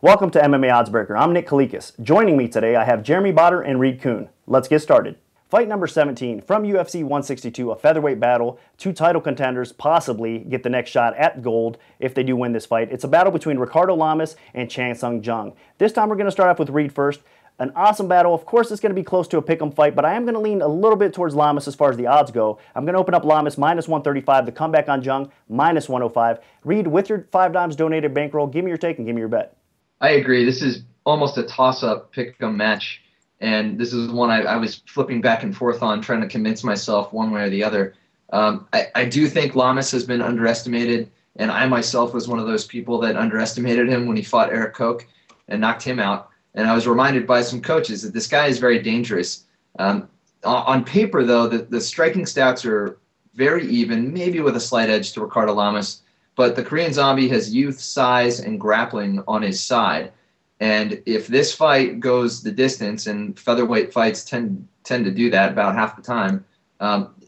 Welcome to MMA Oddsmaker. I'm Nick Kalikas. Joining me today, I have Jeremy Botter and Reed Kuhn. Let's get started. Fight number 17 from UFC 162, a featherweight battle. Two title contenders possibly get the next shot at gold if they do win this fight. It's a battle between Ricardo Lamas and Jung. This time we're going to start off with Reed first. An awesome battle. Of course, it's going to be close to a pick'em fight, but I am going to lean a little bit towards Lamas as far as the odds go. I'm going to open up Lamas minus 135, the comeback on Jung minus 105. Reed, with your $5 donated bankroll, give me your take and give me your bet. I agree. This is almost a toss-up pick-em match, and this is one I was flipping back and forth on, trying to convince myself one way or the other. I do think Lamas has been underestimated, and I myself was one of those people that underestimated him when he fought Eric Koch and knocked him out. And I was reminded by some coaches that this guy is very dangerous. On paper, though, the striking stats are very even, maybe with a slight edge to Ricardo Lamas. But the Korean Zombie has youth, size, and grappling on his side. And if this fight goes the distance, and featherweight fights tend to do that about half the time,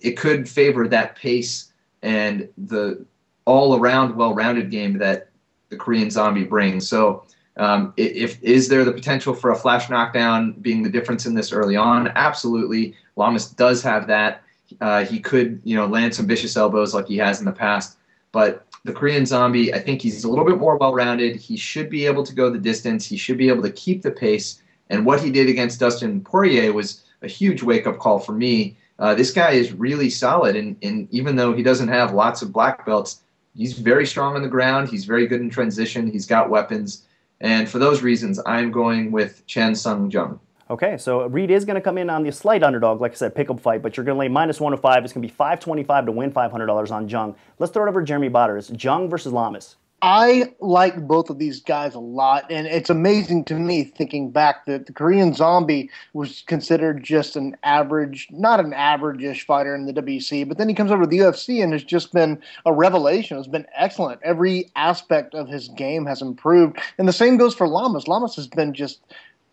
it could favor that pace and the all-around well-rounded game that the Korean Zombie brings. So is there the potential for a flash knockdown being the difference in this early on? Absolutely. Lamas does have that. He could, land some vicious elbows like he has in the past. But the Korean Zombie, I think he's a little bit more well-rounded. He should be able to go the distance. He should be able to keep the pace. And what he did against Dustin Poirier was a huge wake-up call for me. This guy is really solid, and even though he doesn't have lots of black belts, he's very strong on the ground. He's very good in transition. He's got weapons. And for those reasons, I'm going with Jung. Okay, so Reed is going to come in on the slight underdog, like I said, pick-up fight, but you're going to lay minus 105. It's going to be $525 to win $500 on Jung. Let's throw it over to Jeremy Botter. It's Jung versus Lamas. I like both of these guys a lot, and it's amazing to me thinking back that the Korean Zombie was considered just an average, not an average-ish fighter in the WC, but then he comes over to the UFC and has just been a revelation. It's been excellent. Every aspect of his game has improved, and the same goes for Lamas. Lamas has been just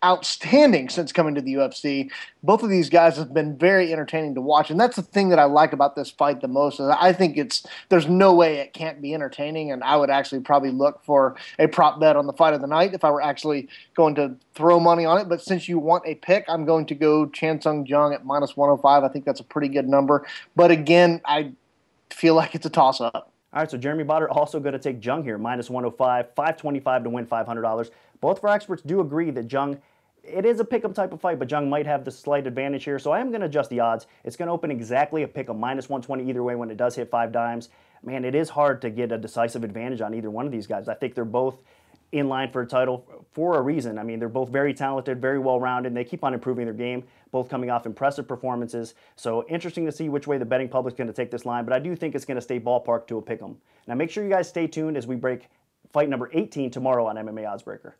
outstanding since coming to the UFC. Both of these guys have been very entertaining to watch, and that's the thing that I like about this fight the most. Is I think there's no way it can't be entertaining, and I would actually probably look for a prop bet on the fight of the night if I were actually going to throw money on it. But since you want a pick, I'm going to go Jung at minus 105. I think that's a pretty good number. But again, I feel like it's a toss-up. All right, so Jeremy Botter also going to take Jung here, minus 105, $525 to win $500. Both of our experts do agree that Jung, it is a pick-em type of fight, but Jung might have the slight advantage here, so I am going to adjust the odds. It's going to open exactly a pick-em, minus 120 either way when it does hit 5 dimes. Man, it is hard to get a decisive advantage on either one of these guys. I think they're both in line for a title for a reason. I mean, they're both very talented, very well-rounded, and they keep on improving their game, both coming off impressive performances. So interesting to see which way the betting public's going to take this line, but I do think it's going to stay ballpark to a pick 'em. Now make sure you guys stay tuned as we break fight number 18 tomorrow on MMA Oddsmaker.